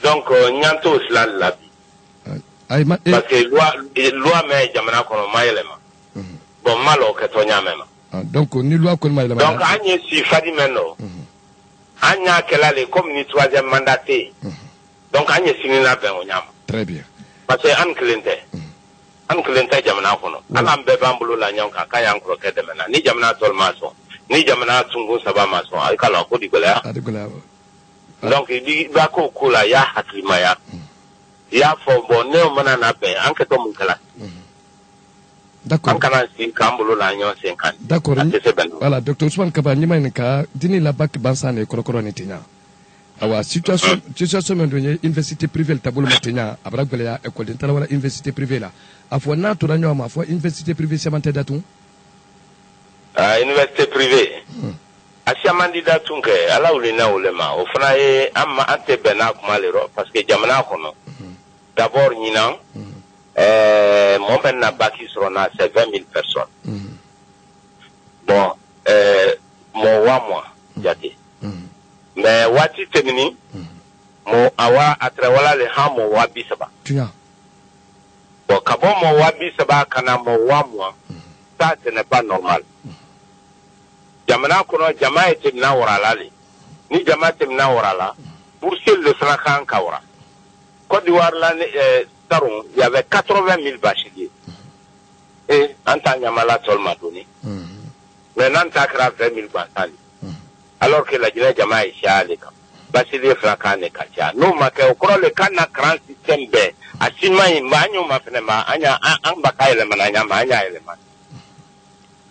Donc, nyanto cela la vie. Parce que loi mais jamana kono maïlema. Bon, malo que toi n'as même. Donc, ni loi qu'on m'a. Donc, Agnès, si Fadi Meno, Agna Kelale, comme ni 3e mandaté. Donc, Agnès, si n'a pas un. Très bien. Parce que Anne Clinton, Jamana Kono. Anna Bebambulo la Nyanka, Kayan Croquet de Mena, ni Jamana Tolmason, ni Jamana Tungo Sabamason, Alcala Codigola. Donc, il dit Bako Kula, Ya Haklimaya. Ya for Bonne Mananape, Anke Mukala. D'accord. D'accord. Voilà, docteur Ousmane Kaba, Nimanika, Dini Labak Bansan et Korokoronetina. Awa situation de université privée, le tableau matin, à Bragolia, école d'intérieur, université privée là. À fois naturellement, ma foi, université privée, c'est manté d'atout. Université privée. À Siamandi d'atunke, à la Oulina Oulema, au Fnae, Amma Ante Benak Malero, parce que Jamana Kono. D'abord, Ninan. Mon père n'a pas qui sera c'est 20 000 personnes. Bon, mon moi, j'étais. Mais Wati Temini, mon awa atrawala le ham mon wabi saba. Bon, kabon mon wabi saba kana mon moi, ça ce n'est pas normal. Jamana kono jama etemna warala le. Ni jama temna warala, pour ceux le frakan kawara. Côte d'Ivoire là, il y avait 80 000 bacheliers. Et en tant qu'Yamala Sol m'a donné. Maintenant, il y a 20 000 bacheliers. Alors que la Guinée Jama est chiale. Bachelier Francan est Katia. Nous, au cours le cas d'un grand système B. À Sima, il m'a dit, Anya, un bakaï le mananya, mania élément.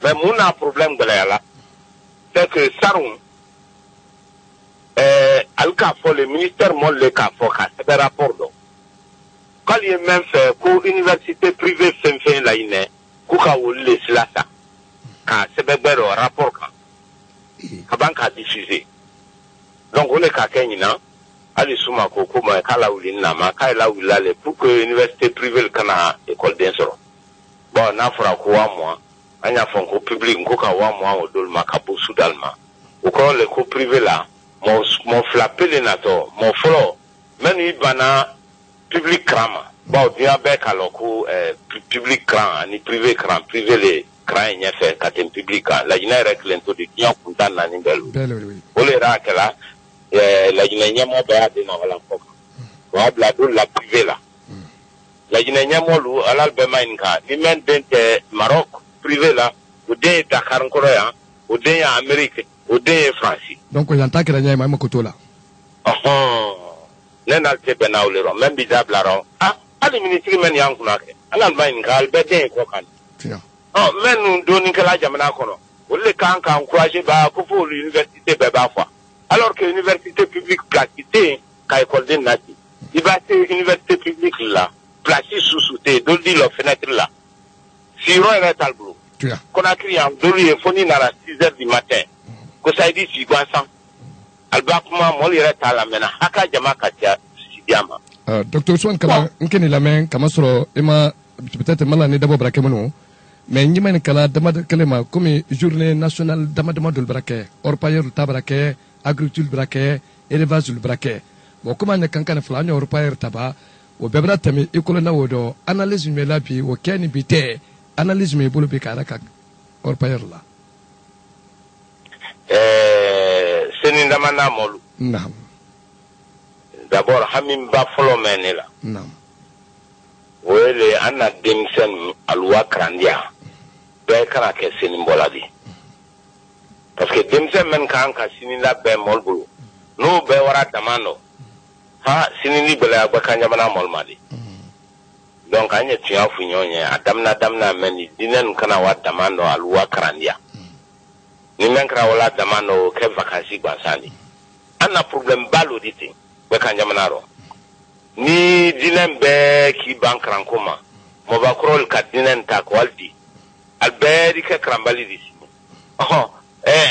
Mais mon problème de là, c'est que Saroun, Alka for le ministère, mon le cas for c'est un rapport d'eau. Quand il est même fait pour université privée fait la ine, kuka wole slasa, ka sebebero rapport ka banka diffusé. Donc on est ka kenyina, ali suma ko kuma kala ulina ma kala ulale pour que université privée kana école d'insoro. Bon na fera ko wa moi, anya fonko public kuka wa moi o dolma ka bu sudalma. Ou quand le cours privé là, mon flappé les nato, mon flo, même ibana public crama. Bon, bien bec alors que public cran, ni privé cran, privé les crans y a fait quand un public la Guinée réclame tout de qui en content dans une belle. Pour les racs là, la Guinée n'y a pas de non la forme. On la privé là. La Guinée n'y a pas l'eau à l'Albemainka, ni même d'un Maroc privé là, ou d'un Dakar coréen, ou d'un Amérique, ou d'un français. Donc on entend que la Guinée même côté là. N'alte benaulero, même bizarre là. Ah. Ali ministre men yankunake alal main gal bete ko kan men nous doni kala jamana kono wolle kan encourager ba ko fo l'université be ba fois alors que l'université publique gratuité ka école de nati Il va être université publique là, placée sous tes, d'où la fenêtre là. Si on est à l'boulot, qu'on a crié en dolu et foni à 6h du matin, que ça dit si quoi ça, albakuma moi il est à la mena, haka jama katia sidiama. Docteur Swan kala, nkeni la main, kamasro, ema peut-être malane d'abord brakemono, mais n'y mène kala damad kalema comme journée nationale damadul braquet, orpailleur tabraquet, agriculture braquet, élevage braquet. Bon comment ne kankane flanya orpailleur taba, au bebra tami école wodo, analyse me la bi, au keni bite, analyse me bolo bikaraka, orpailleur là. C'est une damana molu. Non. D'abord, Hamim ba follow menela. Non. Wele ana demsen alwa krandia. Be kana ke sinimbola di. Parce que demsen men kan ka sinila be molbulu. No be wara damano. Ha sinini bela ba kanya mana molmadi. Donc anya tiya funyonye adamna meni dinen kana wa damano alwa krandia. Ni men kra wala damano ke vacancy basani. Ana problem balo diti. Be kanya manaro. Ni dinen be ki bankran koma mo ba krol ka dinen ta kwaldi alberi ke krambali disini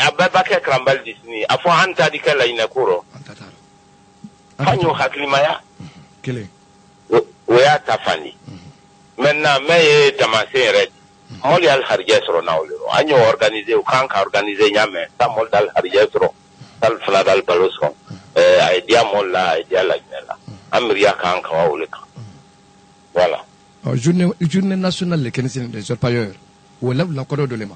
ababa ke krambali disini afo anta di kala ina kuro fanyo haklimaya kele ya tafani menna me tamase red moli al harjesro nawlo anyo organiser o kan ka organiser nyame ta mol dal harjesro tal fla dal balosko idea molla idea la gnela Amria kan kawa oleka. Voilà. Journée nationale les Kenyans des orpailleurs. Ou là la kodo dolema.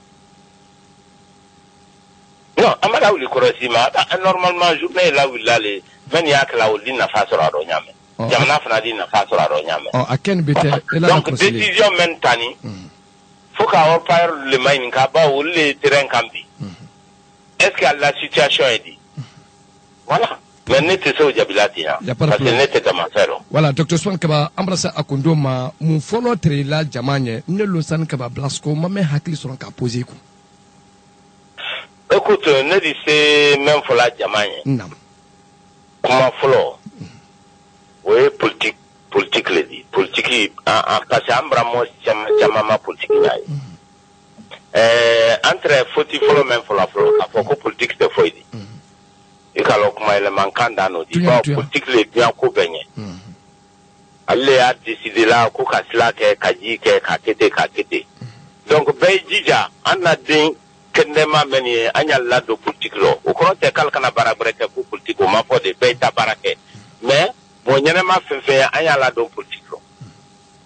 Non, amala uli korosima. Normalement journée là où là les men yak la uli na fasora ro nyame. Jamna fana di na fasora ro nyame. A ken bete donc décision mentani. Faut ka orpailleurs le mining ka ba ou le terrain kambi. Est-ce que la situation est dit? Voilà. Mais n'était ça au Jabilati, hein. Parce que n'était pas ma frère. Voilà, docteur Swan Kaba, embrassa à Kondoma, mon follow la Jamane, ne le san Kaba Blasco, ma mère Hakli sur un cas posé. Écoute, ne dis même pour la Jamane. Non. Comment follow? Oui, politique le dit. Politique, parce qu'Ambramos, Jamama politique. Entre faut-il follow même pour la follow, à propos politique, c'est faux. Et quand on mankanda no di ba politique le bien ko benye alle a décidé là ko kasla ke kaji ke kakete donc bay jija anna din kenema meni anya la do politique lo o ko te kal kana barabre ke ko politique o ma po de bay ta barake mais mo nyene ma fefe anya la do politique lo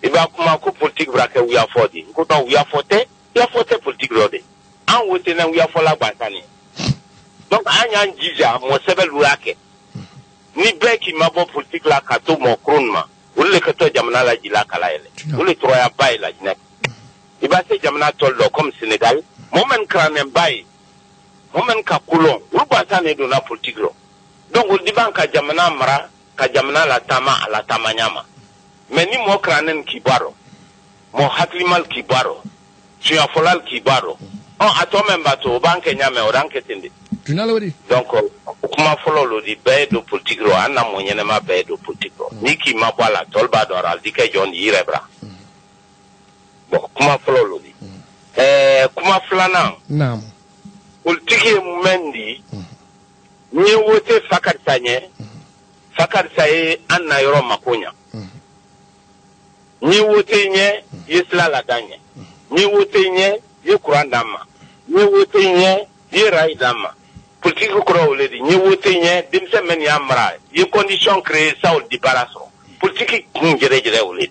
e ba kuma ko politique brake wi afodi ko to wi afote politique lo de an wote na wi afola gbantani. Donc, anya njija, mo sebe luake. Ni beki mabo politique la kato mo kronma. Ule kato jamana la jila kala ele. Ule troya bay la jinek. Iba se jamana toldo comme Sénégal. Momen kranen bay. Momen ka koulon. Uruba sa ne do na politique lo. Donc, ul diban ka jamana mara, ka jamana la tama nyama. Mais ni mo kranen kibaro. Mo haklimal kibaro. Tuyafolal kibaro. On atome mbato, banke nyame, oranke tende. Donc, comment follow le bail de politique, anna moyenne ma bail de politique. Niki ma boila, tolba d'oral, dit que John Yirebra. Bon, comment follow le dit? Comment flanant? Non. Politique mendi, ni wote fakar saye, anna yoro makonya. Ni wote nye, yesla la danye. Ni wote nye, ye kurandama. Ni wote nye, ye raidama. Politique ko le ni wote nye dimse men ya mara ye condition créer ça au débarrasse politique ngere o le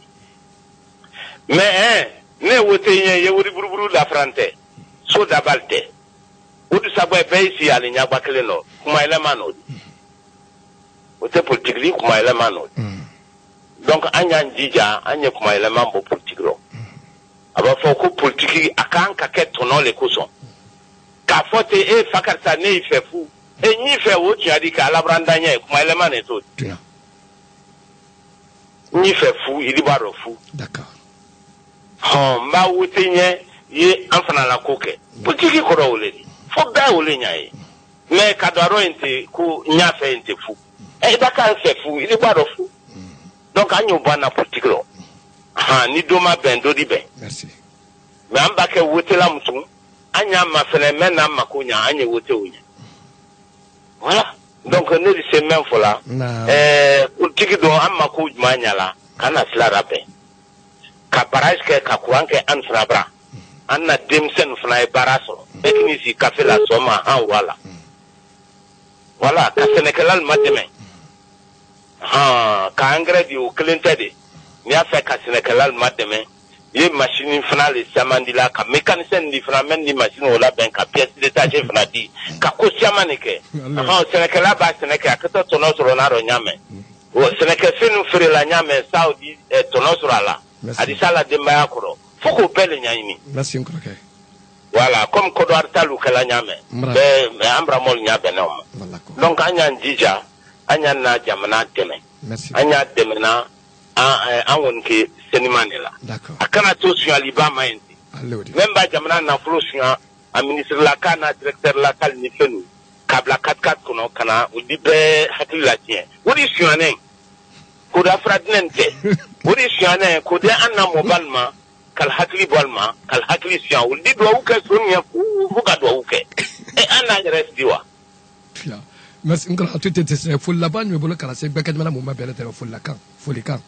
mais ne wote nye ye wuri buruburu la frante so dabalte udu sabwe be si ale nya bakle no kuma ele mano wote politique li kuma ele mano donc anya njija anya kuma ele mambo politique ro aba fo ko politique akan ka keto no le kuson ka fote e fakar sa ne ife fu e nyi fe wo ti adi ka labranda nya kuma elema ne to nyi fe fu idi baro fu d'accord mba wote nye ye anfana la koke politique ko ro le fo ba wo le nya e me ka daro ente ku nya fe ente fu e da ka fe fu idi baro fu donc anyo bana politique lo ha ni do ma ben do di ben merci mais amba ke wote la mutu anya ma fene men na makonya anya wote wonya voilà donc ne di se men fola politique do amma ko manya la kana sila rabe ka barage ke ka kuran ke an frabra anna demsen fna e baraso teknisi ka fe la soma ha voilà ka senekalal mademe ka engrais di o klentede ni afa ka senekalal mademe ye machine fna le samandila ka mécanicien di fna men ni machine wala ben ka pièce détachée fna di ka ko siamanike senekala ba seneka ka to tono soro na ro nyame o seneka finu fere la nyame saudi tono soro ala adi sala de maya koro foko bele nyayini merci encore okay voilà comme kodo artalu kala nyame be ambra mol nyabe nom donc anya njija anya na jamana teme merci anya demena an wonke senimanela d'accord akana to suya libama enti memba jamana na flo suya a ministre la kana directeur la kal ni fenu kabla 4-4 kono kana udi be hakila tien wodi suya nen ko da fradnente wodi suya nen ko de anna mobalma kal hakli bolma kal hakli suya wodi do uke sunya fu ka do uke e anna rest diwa merci encore tout était full la banne me bolo kala se beka mala mo mabele te full la kan folikan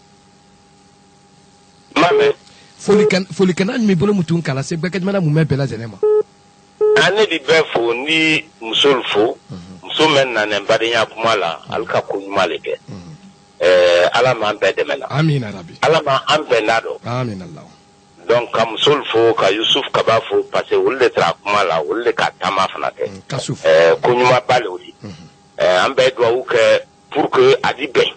mame folikan an me bolo mutun kala se beka mala mo mabele zenema ane di befo ni musolfo musomen na nembadinya kumala alka kunmaleke ala ma be de mena amin rabbi ala ma ambe nado amin allah donc kam sulfo ka yusuf kabafo parce que wolle tra kumala wolle ka tama fanate kasuf kunyuma balodi ambe do ke pour que adi ben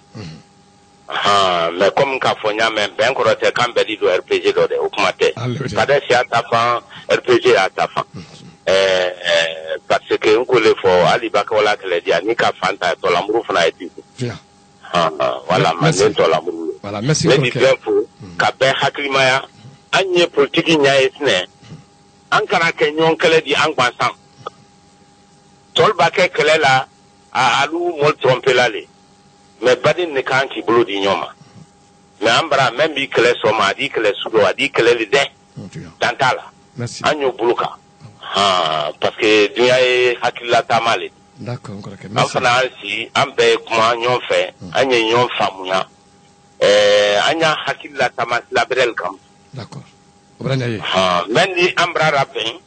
mais comme ka fonya men ben ko rote kambe di do RPG do de okumate kada si atafa RPG atafa parce que on le fo ali bakola kele dia ni ka fanta to lamuru fana eti voilà man to lamuru voilà merci beaucoup ka be haklimaya anye politique nya esne ankara ke nyon kele di angbansan tol ba ke kele la alu mol tromper la le mais badin ne kan ki bolo di nyoma mais ambra même bi kele soma di kele sudo di kele le de tantala merci anyo buluka parce que dunya e hakila tamale d'accord encore que merci enfin si ambe kuma nyon fe anye nyon famuya anya hakila tamas labrel kam d'accord obranya ye men ni ambra rabin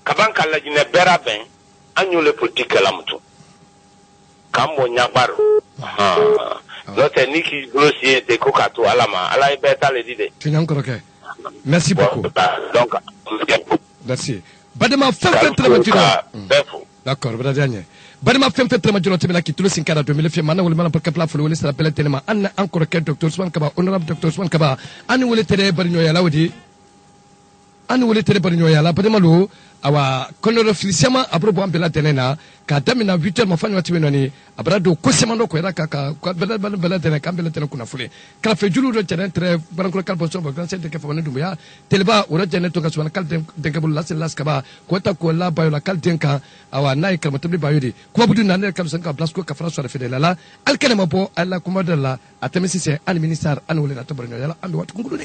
kaban kala jine berabin anyo le politique la mutu kambo nyabaro l'autre niki dossier de kokato alama ala ibeta le dide tu n'as encore que merci beaucoup donc merci badema fenfe trematira d'accord bradanya badema fenfe trematira tebela ki tulo sinkara 2000 fi mana wala mana pour kapla fulu wala sala pele telema an encore que docteur Ousmane Kaba honorable docteur Ousmane Kaba an wala tere bari nyoya lawdi an wala tere bari nyoya la badema lo awa kono filisiama abrobo ambela tenena ka damina 8h mafanya watiwe noni abrado kosemando ko era ka bela tenen kambela tenen kuna fule kala fe julu do tenen tre baranko kal bonso ba grand centre ke famane dumya teleba ora tenen to kaswana kal den ke bul las kaba ko ta ko la bayo la kal den ka awa nay kal matabli bayodi ko budu nan kal sanka blasco ka france so fede la al kalema bo alla kuma dalla atamisi se an minister an wala tabarno yala ambe wat ko ngulu